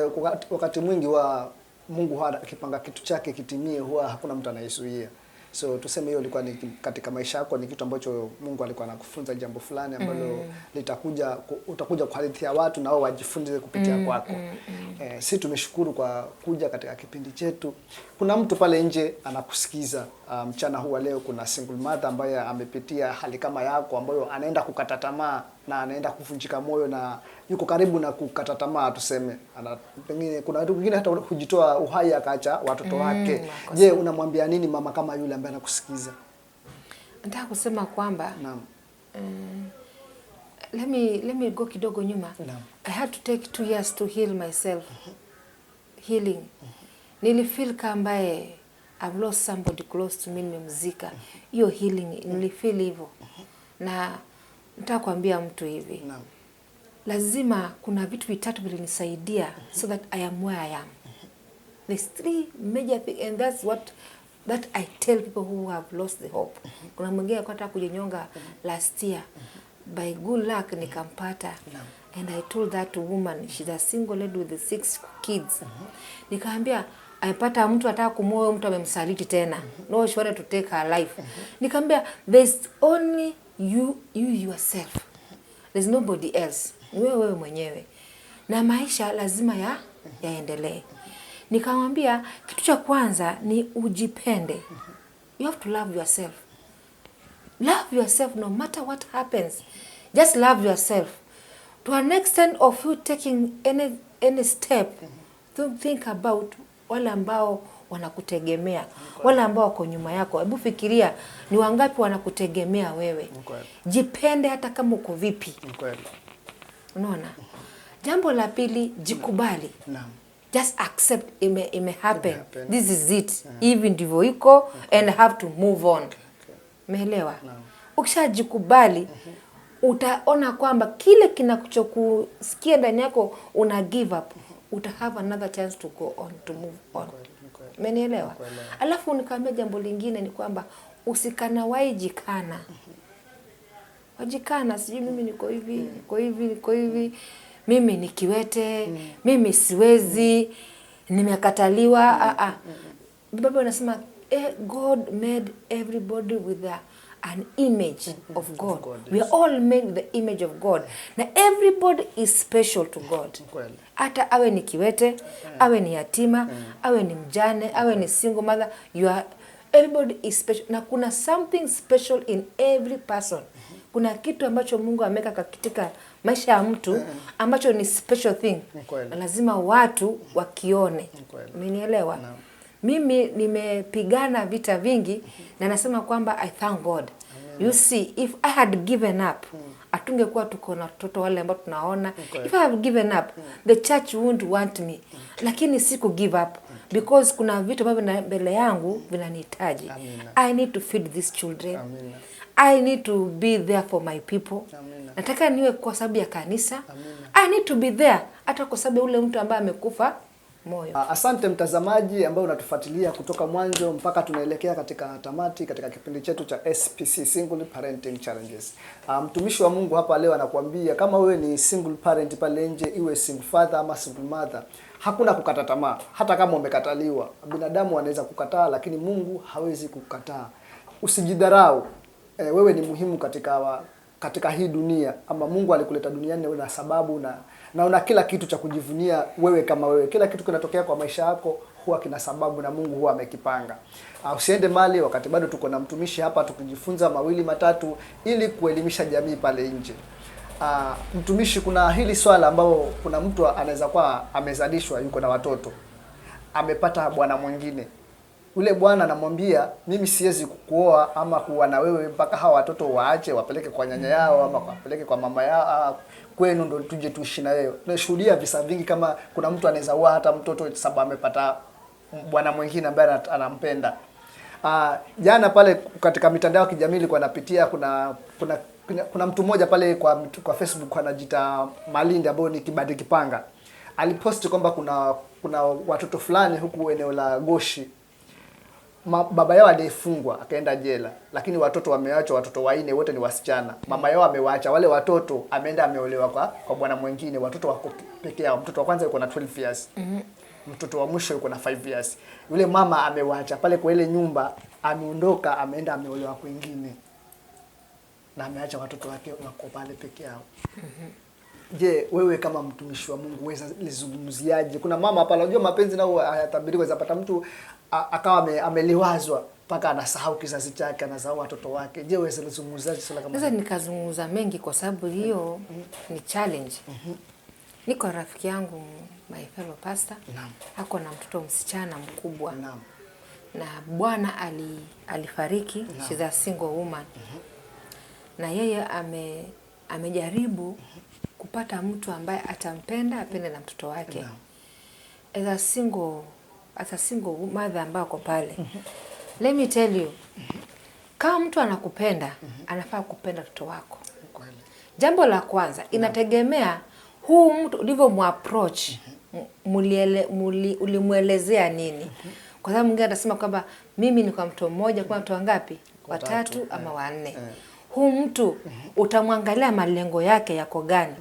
wakati mwingi wa Mungu akipanga kitu chake kitimie, huwa hakuna mtu anayezuia. So tuseme hiyo ilikuwa ni katika maisha yako, ni kitu ambacho Mungu alikuwa anakufunza jambo fulani ambalo utakuja kuhadithia watu na wao wajifunze kupitia kwako. Si tumeshukuru kwa kuja katika kipindi chetu. Kuna mtu pale nje anakusikiza mchana huu leo, kuna single mother ambaye amepitia hali kama yako, ambayo anaenda kukata tamaa na anaenda kuvunjika moyo na yuko karibu na kukata tamaa tuseme. Pengine kuna watu wengine hata kujitoa uhai akaacha watoto wake. Je, unamwambia nini mama kama yule ambaye anakusikiza? Nataka kusema kwamba let me go kidogo nyuma. I had to take 2 years to heal myself. Healing. Nilifeel kama I've lost somebody close to me, nimemzika. Hiyo healing nilifeel hivyo. Na nataka kuambia mtu hivi. Lazima kuna vitu vitatu vilinisaidia so that I am where I am. There's 3 major things, and that's what I tell people who have lost the hope. Kuna mwingine akataka kujinyonga last year. By good luck nikampata. And I told that woman, she's a single lady with 6 kids. Nikaambia amepata mtu ataka kumoyo, mtu amemsaliti tena. No, she wanted to take her life. Nikaambia there's only you yourself. There's nobody else. Wewe mwenyewe. Na maisha lazima yaendelee. Nikamwambia kitu cha kwanza ni ujipende. You have to love yourself. Love yourself no matter what happens. Just love yourself. To an extent of you taking any step, don't think about wale ambao wanakutegemea. Wale ambao wako nyuma yako, hebu fikiria ni wangapi wanakutegemea wewe. Jipende hata kama uko vipi. Unaona? Jambo la pili, jikubali. Just accept ime happen. This is it. Hivi ndivyo iko and have to move on. Umeelewa? Ukishajikubali utaona kwamba kile kinachokusikia ndani yako una give up, uta have another chance to go on, to move on. Umenielewa? Alafu nikamwambia jambo lingine ni kwamba usikana waijikana. Wajikana sijui mimi niko hivi, mimi ni kiwete, mimi siwezi, nimekataliwa. Biblia inasema God made everybody with an image of God. We are all made with the image of God. Na everybody is special to God. Hata awe ni kiwete, awe ni yatima, awe ni mjane, awe ni single mother, everybody is special. Na kuna something special in every person. Kuna kitu ambacho Mungu ameweka katika maisha ya mtu ambacho ni special thing. Na lazima watu wakione. Umenielewa? Mimi nimepigana vita vingi na nasema kwamba I thank God. You see, if I had given up, atungekuwa tuko na watoto wale ambao tunaona. If I had given up, the church wouldn't want me. Lakini siku give up because kuna vitu ambavyo mbele yangu vinanihitaji. I need to feed these children. I need to be there for my people. Nataka niwe kwa sababu ya kanisa. I need to be there hata kwa sababu ule mtu ambaye amekufa moyo. Asante mtazamaji ambao unatufuatilia kutoka mwanzo mpaka tunaelekea katika tamati katika kipindi chetu cha SPC, Single Parenting Challenges. Mtumishi wa Mungu hapa leo anakuambia kama wewe ni single parent pale nje, iwe single father ama single mother, hakuna kukata tamaa. Hata kama umekataliwa, binadamu anaweza kukataa lakini Mungu hawezi kukataa. Usijidharau. Wewe ni muhimu katika hii dunia, ama Mungu alikuleta duniani na una sababu na una kila kitu cha kujivunia wewe kama wewe. Kila kitu kinatokea kwa maisha yako huwa kina sababu na Mungu huwa amekipanga. Usiende mali wakati bado tuko na mtumishi hapa tukijifunza mawili matatu ili kuelimisha jamii pale nje. Mtumishi, kuna hili swala ambao kuna mtu anaweza kuwa amezalishwa, yuko na watoto, amepata bwana mwingine. Ule bwana anamwambia mimi siwezi kukuoa ama kuwa na wewe mpaka hawa watoto waache wapeleke kwa nyanya yao ama wapeleke kwa mama yao, kwenu ndo tuje tuishi na wewe. Tunashuhudia visa vingi kama kuna mtu anaweza oa hata mtoto sababu amepata bwana mwingine ambaye anampenda. Jana pale katika mitandao ya kijamii nilikuwa napitia kuna mtu mmoja pale kwa Facebook anajiita Malindi ambao ni Kibadi Kipanga. Aliposti kwamba kuna watoto fulani huku eneo la Goshi. Baba yao alifungwa akaenda jela, lakini watoto wameachwa, watoto 4 wote ni wasichana. Mama yao amewaacha wale watoto, ameenda ameolewa kwa bwana mwingine. Watoto wako peke yao. Mtoto wa kwanza yuko na 12 years. Mtoto wa mwisho yuko na 5 years. Yule mama amewaacha pale kwa ile nyumba, ameondoka ameenda ameolewa kwingine. Na ameacha watoto wake wako pale peke yao. Je, wewe kama mtumishi wa Mungu weza lizungumziaje? Kuna mama hapa unajua mapenzi nao hayatabiriwi, zapata mtu akawa ameliwazwa mpaka anasahau kizazi chake, anasahau watoto wake. Je, wewe lizungumziaje swala kama hilo? Sasa nikazungumza mengi kwa sababu hiyo ni challenge. Niko rafiki yangu my fellow pastor. Hako na mtoto msichana mkubwa. Na bwana alifariki, she's a single woman. Na yeye amejaribu kupata mtu ambaye atampenda, apende na mtoto wake. As a single mother ambaye uko pale. Let me tell you. Kama mtu anakupenda, anafaa kupenda mtoto wako. Jambo la kwanza, inategemea huu mtu ulivyomuapproach, ulimuelezea nini. Kwa sababu mwingine atasema kwamba mimi ni kwa mtu mmoja, kwa mtu wangapi? 3 ama 4. Huu mtu utamwangalia malengo yake yako gani.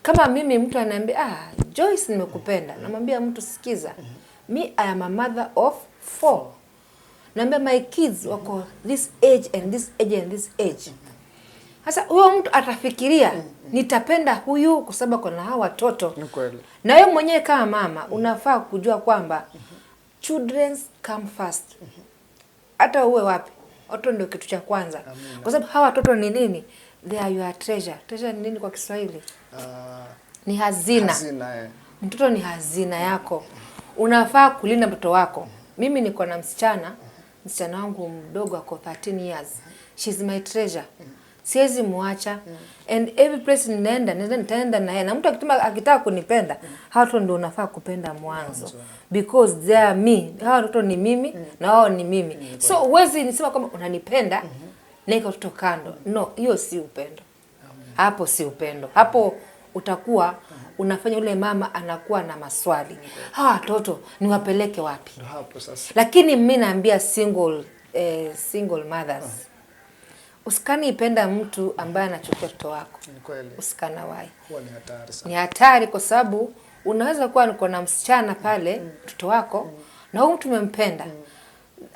Kama mimi mtu ananiambia Joyce nimekupenda, namwambia mtu sikiza, me I am a mother of 4. Naambia my kids wako this age and this age and this age. Sasa huyo mtu atafikiria nitapenda huyu kwa sababu kuna hawa watoto. Na wewe mwenyewe kama mama unafaa kujua kwamba children come first. Hata uwe wapi, watoto ndio kitu cha kwanza. Kwa sababu hawa watoto ni nini? They are your treasure. Treasure ni nini kwa Kiswahili? Ni hazina. Mtoto ni hazina yako. Unafaa kulinda mtoto wako. mimi niko na msichana wangu mdogo ako 13 years. She's my treasure. Siwezi muacha. And every place nitaenda na yeye. Na mtu akitaka kunipenda, hao watu ndio unafaa kupenda mwanzo. Because they are me. Hao watu ni mimi na wao ni mimi. So huwezi nisema kama unanipenda na iko watoto kando. No, hiyo si upendo. Hapo si upendo. Hapo utakuwa unafanya ule mama anakuwa na maswali. Hawa watoto niwapeleke wapi? Hapo sasa. Lakini mimi naambia single mothers. Usikani ipenda mtu ambaye anachukua mtoto wako. Ni kweli. Usikana wai. Huwa ni hatari sana. Ni hatari kwa sababu unaweza kuwa niko na msichana pale mtoto wako na huyu mtu umempenda.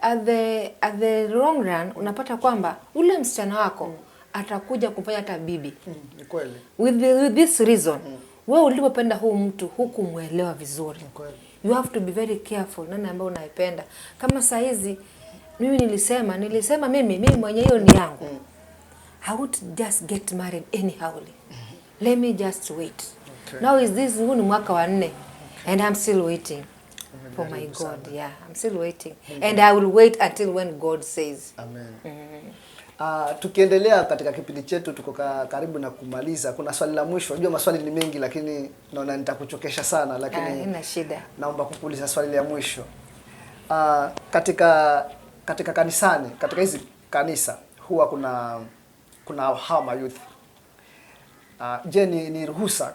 At the long run unapata kwamba ule msichana wako atakuja kufanya hata bibi. Ni kweli. With this reason, wewe ulipopenda huu mtu hukumuelewa vizuri. Ni kweli. You have to be very careful nani ambaye unaipenda. Kama saa hizi mimi nilisema mimi mwenye hiyo ni yangu. I would just get married anyhowly. Let me just wait. Okay. Now huu ni mwaka wa 4 and I'm still waiting for my God. Yeah, I'm still waiting. And I will wait until when God says. Amen. Tukiendelea katika kipindi chetu tuko karibu na kumaliza. Kuna swali la mwisho. Unajua maswali ni mengi lakini naona nitakuchokesha sana lakini haina shida. Naomba kukuuliza swali la mwisho. Katika kanisani, katika hizi kanisa huwa kuna hawa youth. Je, ni ruhusa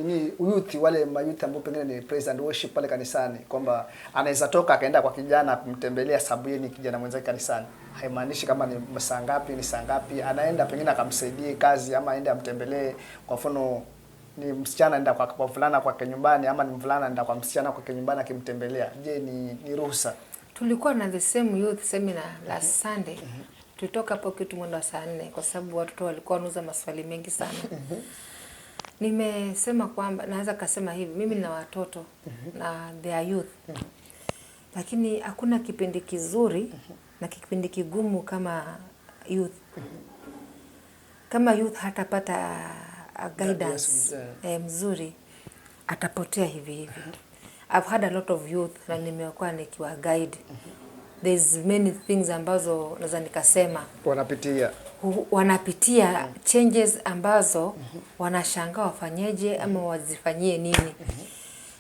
ni youth wale mayouth ambao pengine ni praise and worship pale kanisani kwamba anaweza toka akaenda kwa kijana kumtembelea sababu yeye ni kijana mwenzake kanisani? Haimaanishi kama ni saa ngapi anaenda pengine akamsaidie kazi ama aende amtembelee. Kwa mfano ni msichana anaenda kwa fulana kwa nyumbani ama ni mvulana anaenda kwa msichana kwa nyumbani akimtembelea. Je, ni ruhusa? Tulikuwa na the same youth seminar last Sunday. Tulitoka hapo kitu mwendo wa saa 4 kwa sababu watoto walikuwa wanauza maswali mengi sana. Nimesema kwamba naweza kusema hivi, mimi nina watoto na they are youth. Lakini hakuna kipindi kizuri na kipindi kigumu kama youth. Kama youth hatapata guidance mzuri atapotea hivi. I've had a lot of youth na nimekuwa nikiwa guide. There's many things ambazo naweza nikasema wanapitia changes ambazo wanashangaa wafanyeje ama wazifanyie nini.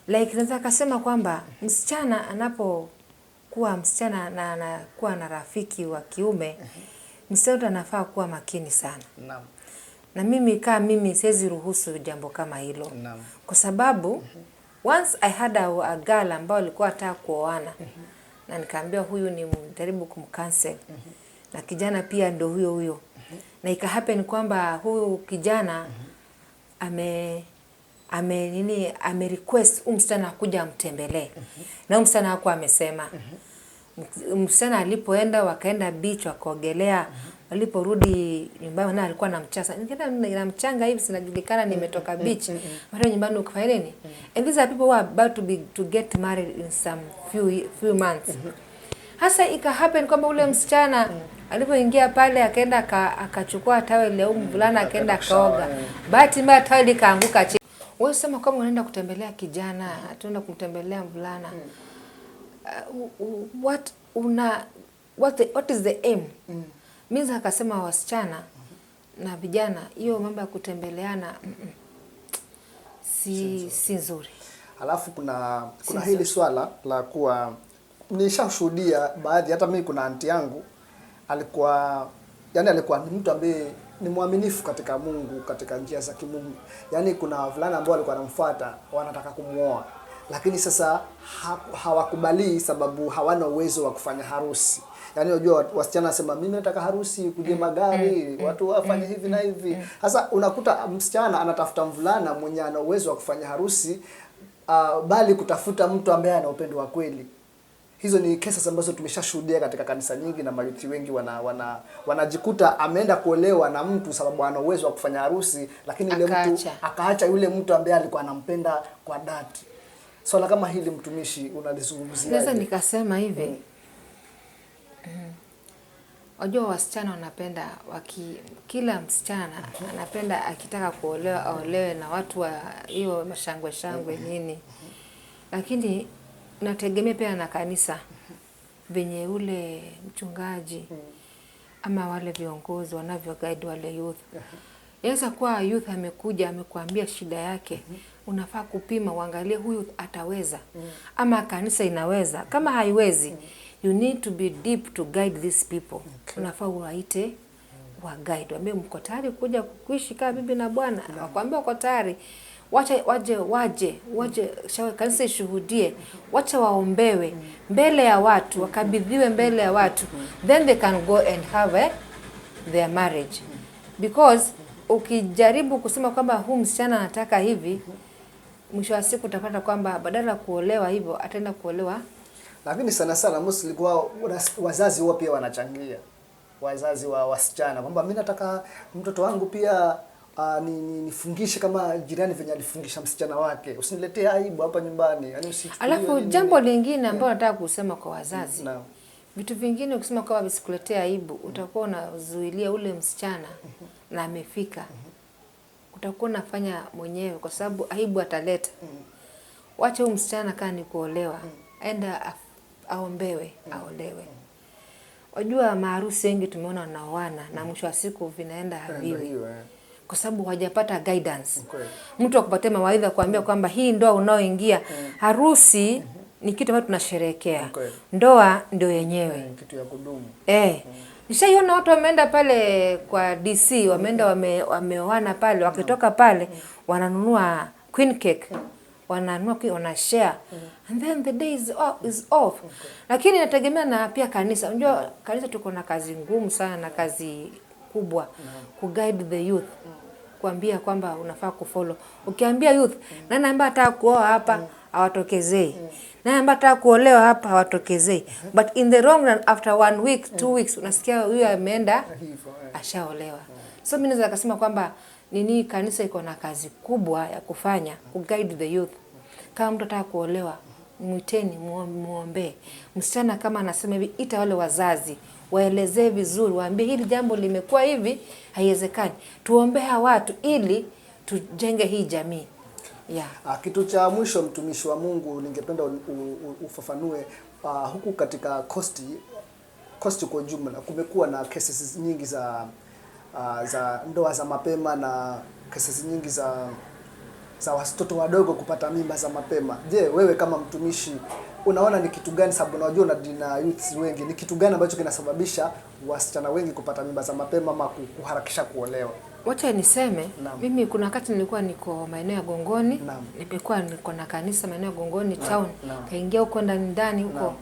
Like naweza kusema kwamba msichana anapokuwa msichana na anakuwa na rafiki wa kiume, msichana anafaa kuwa makini sana. Naam. Na mimi siwezi ruhusu jambo kama hilo. Naam. Kwa sababu once I had a girl ambaye alikuwa anataka kuoana. Na nikaambia huyu ni mjaribu kumcancel. Na kijana pia ndio huyo. Na ika happen kwamba huyu kijana ame request msichana kuja amtembelee. Na msichana hakuwa amesema. Msichana alipoenda wakaenda beach wakaogelea. Waliporudi nyumbani na alikuwa anamchasa. Nikaenda na mchanga hivi sinajulikana nimetoka beach. Mara nyumbani ukafanya nini? And these are people who are about to get married in some few months. Hasa ika happen kwamba ule msichana alipoingia pale akaenda akachukua taweli au mvulana akaenda akaoga. Bahati mbaya taweli kaanguka chini. Wewe sema kama unaenda kutembelea kijana, tunaenda kumtembelea mvulana. What is the aim? Mimi akasema wasichana na vijana hiyo mambo ya kutembeleana si nzuri. Alafu kuna hili swala la kuwa nishashuhudia baadhi, hata mimi kuna aunti yangu alikuwa ni mtu ambaye ni mwaminifu katika Mungu, katika njia za kimungu. Yaani kuna wavulana ambao walikuwa wanamfuata wanataka kumuoa, lakini sasa hawakubali sababu hawana uwezo wa kufanya harusi. Yaani unajua wasichana nasema mimi nataka harusi, kuje magari, watu wafanye hivi na hivi. Sasa unakuta msichana anatafuta mvulana mwenye ana uwezo wa kufanya harusi, bali kutafuta mtu ambaye ana upendo wa kweli. Hizo ni kesi ambazo tumeshashuhudia katika kanisa nyingi, na mayuthi wengi wanajikuta ameenda kuolewa na mtu sababu ana uwezo wa kufanya harusi, lakini yule mtu akaacha yule mtu ambaye alikuwa anampenda kwa dhati. Swala kama hili mtumishi unalizungumzia? Naweza nikasema hivi. Wajua wasichana wanapenda kila msichana anapenda akitaka kuolewa aolewe na watu wa hiyo mashangwe nini. Lakini nategemea pia na kanisa. venye ule mchungaji ama wale viongozi wanavyo guide wale youth. Yaweza kuwa youth amekuja amekuambia shida yake, unafaa kupima uangalie huyu ataweza ama kanisa inaweza. Kama haiwezi, you need to be deep to guide these people. Unafaa uwaite wa guide, waambie mko tayari kuja kuishi kama bibi na bwana. Wakwambia uko tayari, waje kanisa ishuhudie, wacha waombewe mbele ya watu, wakabidhiwe mbele ya watu, then they can go and have their marriage. Because ukijaribu kusema kwamba huu msichana anataka hivi, mwisho wa siku utapata kwamba badala kuolewa hivyo ataenda kuolewa. Lakini sana Muslim kwa wazazi wao pia wanachangia, wazazi wa wasichana kwamba mimi nataka mtoto wangu pia nifungishe kama jirani venye alifungisha msichana wake, usiniletee aibu hapa nyumbani. Yani alafu jambo lingine ambalo nataka kusema kwa wazazi, vitu vingine ukisema kwamba visikuletea aibu, utakuwa unazuilia ule msichana na amefika, utakuwa unafanya mwenyewe kwa sababu aibu ataleta. Wacha huyu msichana kama ni kuolewa, enda aombewe, aolewe. Wajua maharusi wengi tumeona wanaoana na mwisho wa siku vinaenda haviwi, kwa sababu hawajapata guidance. Mtu akupatia mawaidha kuambia kwamba hii ndoa unaoingia, harusi ni kitu ambacho tunasherehekea. Ndoa ndio yenyewe. Kitu ya kudumu. Nishaiona watu wameenda pale kwa DC, wameenda wameoana pale, wakitoka pale wananunua queen cake. Wana share and then the day is off. Lakini inategemea na pia kanisa. Unajua kanisa tuko na kazi ngumu sana na kazi kubwa ku guide the youth, kuambia kwamba unafaa kufollow. Ukiambia youth nani ambaye ataka kuoa hapa hawatokezei, nani ambaye ataka kuolewa hapa hawatokezei, but in the long run after 1 week 2 weeks unasikia huyu ameenda ashaolewa. So mimi naweza kusema kwamba kanisa iko na kazi kubwa ya kufanya ku guide the youth. Kama mtu ataka kuolewa, mwiteni, muombe. Msichana kama anasema hivi, ita wale wazazi, waelezee vizuri, waambie hili jambo limekuwa hivi, haiwezekani. Tuombea watu ili tujenge hii jamii. Kitu cha mwisho, mtumishi wa Mungu, ningependa ufafanue huku katika Coast kwa jumla kumekuwa na cases nyingi za ndoa za mapema na cases nyingi za watoto wadogo kupata mimba za mapema. Je, wewe kama mtumishi unaona ni kitu gani, sababu unajua na youths wengi, ni kitu gani ambacho kinasababisha wasichana wengi kupata mimba za mapema ama kuharakisha kuolewa? Wacha niseme, mimi kuna wakati nilikuwa niko maeneo ya Gongoni, nilikuwa niko na kanisa maeneo ya Gongoni town, kaingia huko ndani huko,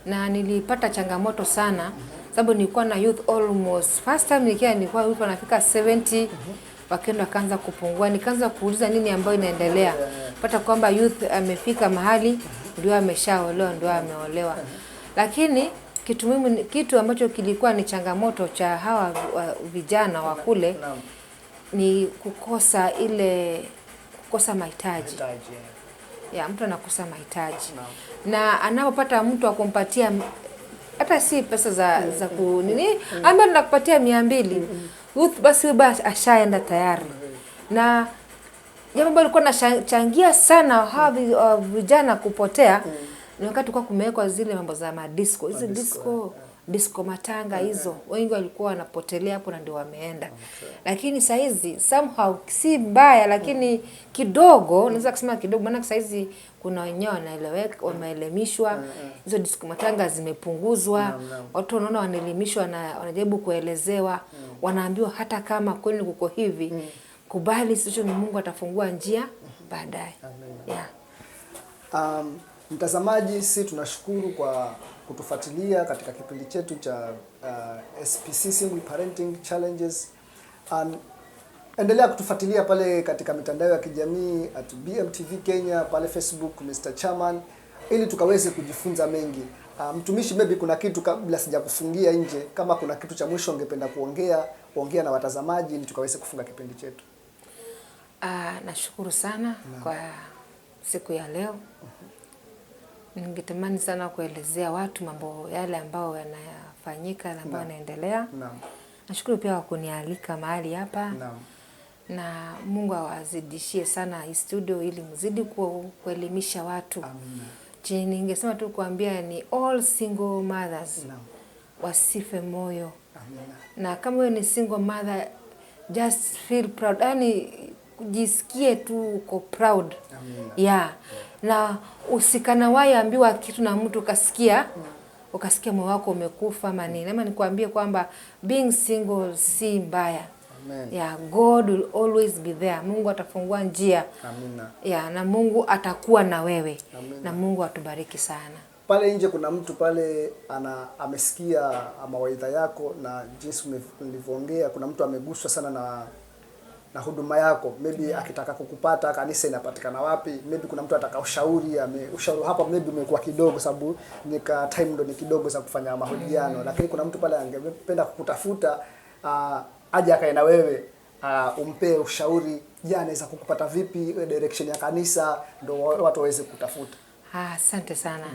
na nilipata changamoto sana sababu nilikuwa na youth almost first time nilikuwa youth wanafika 70, wakaenda kaanza kupungua. Nikaanza kuuliza nini ambayo inaendelea, pata kwamba youth amefika mahali ndio ameshaolewa, ndio ameolewa. Lakini kitu ambacho kilikuwa ni changamoto cha hawa vijana wa kule ni kukosa mahitaji. Mtu anakosa mahitaji. Na anapopata mtu akumpatia hata si pesa za kunini, ambaye anakupatia 200, basi ashaenda tayari. Na jambo ambalo lilikuwa linachangia sana hawa vijana kupotea ni wakati kwa kumewekwa zile mambo za madisco, hizo disco matanga hizo, wengi walikuwa wanapotelea hapo na ndio wameenda. Lakini saa hizi somehow si mbaya, lakini kidogo naweza kusema kidogo, maana saa hizi kuna wenyewe wanaeleweka, wameelimishwa, hizo disco matanga zimepunguzwa, watu wanaona wanaelimishwa na wanajaribu kuelezewa, wanaambiwa hata kama kweli kuko hivi, kubali sisi ni Mungu atafungua njia baadaye. Mtazamaji, si tunashukuru kwa kutufuatilia katika kipindi chetu cha SPC Single Parenting Challenges. Endelea kutufuatilia pale katika mitandao ya kijamii @BMTV Kenya, pale Facebook Mr. Chairman, ili tukaweze kujifunza mengi. Mtumishi, maybe kuna kitu kabla sijakufungia nje, kama kuna kitu cha mwisho ungependa kuongea na watazamaji ili tukaweze kufunga kipindi chetu. Nashukuru sana kwa siku ya leo. Ningetamani sana kuelezea watu mambo yale ambao yanafanyika na ambao yanaendelea. Nashukuru pia kwa kunialika mahali hapa. Na Mungu awazidishie sana hii studio ili mzidi kuelimisha watu. Ningesema tu kuambia ni all single mothers Naam. wasife moyo. Amina. Na kama wewe ni single mother, just feel proud. Yaani jisikie tu uko proud. Amina. Yeah. Na usikanawahi ambiwa kitu na mtu ukasikia moyo wako umekufa ama nini. Ama nikwambie kwamba being single si mbaya. Amen. Yeah, God will always be there. Mungu atafungua njia. Amina. Yeah, na Mungu atakuwa na wewe. Amina. Na Mungu atubariki sana. Pale nje kuna mtu pale amesikia mawaidha yako na jinsi ulivyoongea, kuna mtu ameguswa sana na huduma yako. Maybe akitaka kukupata kanisa inapatikana wapi? Maybe kuna mtu ataka ushauri, ushauri hapa maybe umekuwa kidogo sababu time ndo ni kidogo za kufanya mahojiano. Lakini kuna mtu pale angependa kukutafuta, aje akae na wewe, umpe ushauri, anaweza kukupata vipi, direction ya kanisa ndo watu waweze kutafuta. Asante sana.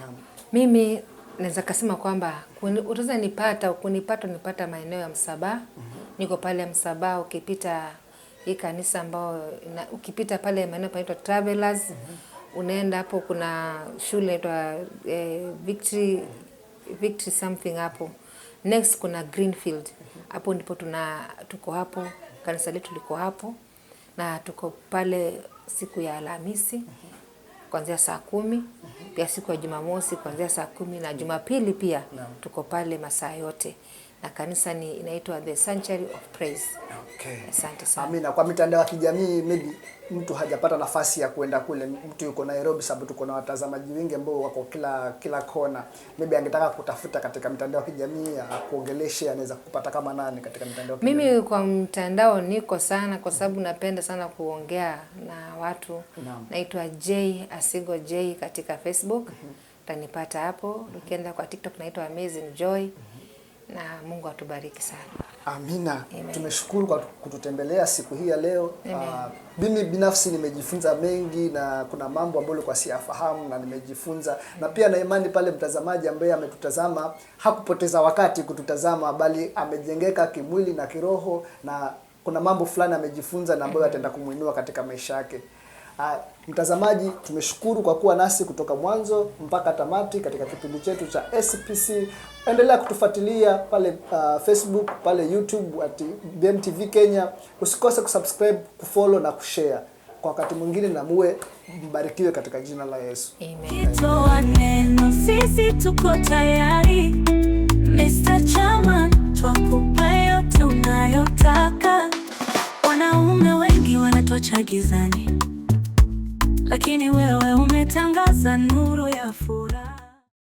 Mimi naweza kusema kwamba utaweza kunipata maeneo ya Msabaha. Niko pale Msabaha, ukipita hii kanisa ambao ukipita pale maeneo panaitwa Travelers, unaenda hapo kuna shule inaitwa Victory something hapo. Next kuna Greenfield. Hapo ndipo tuko hapo, kanisa letu liko hapo, na tuko pale siku ya Alhamisi kuanzia saa 10, pia siku ya Jumamosi kuanzia saa 10, na Jumapili pia tuko pale masaa yote. Na kanisa inaitwa The Sanctuary of Praise. Okay. Asante sana. Amina. Kwa mitandao ya kijamii maybe mtu hajapata nafasi ya kwenda kule, mtu yuko Nairobi sababu tuko na watazamaji wengi ambao wako kila kona. Maybe angetaka kutafuta katika mitandao ya kijamii kuongelesha, anaweza kupata kama nani katika mitandao ya kijamii? Mimi kwa mtandao niko sana kwa sababu napenda sana kuongea na watu. Naitwa J Asigo J katika Facebook. Utanipata hapo. Ukienda kwa TikTok naitwa Amazing Joy. Na Mungu atubariki sana. Amina. Amen. Tumeshukuru kwa kututembelea siku hii ya leo. Mimi binafsi nimejifunza mengi na kuna mambo ambayo nilikuwa siyafahamu na nimejifunza, na pia na imani pale mtazamaji ambaye ametutazama hakupoteza wakati kututazama, bali amejengeka kimwili na kiroho, na kuna mambo fulani amejifunza na ambayo ataenda kumuinua katika maisha yake. Mtazamaji, tumeshukuru kwa kuwa nasi kutoka mwanzo mpaka tamati katika kipindi chetu cha SPC. Endelea kutufuatilia pale Facebook, pale YouTube at BMTV Kenya. Usikose kusubscribe, kufollow na kushare. Kwa wakati mwingine na muwe mbarikiwe katika jina la Yesu. Amen. Kitoa neno, sisi tuko tayari. Mr. Chairman, twakupa yote unayotaka. Wanaume wengi wanatocha gizani, lakini wewe umetangaza nuru ya furaha.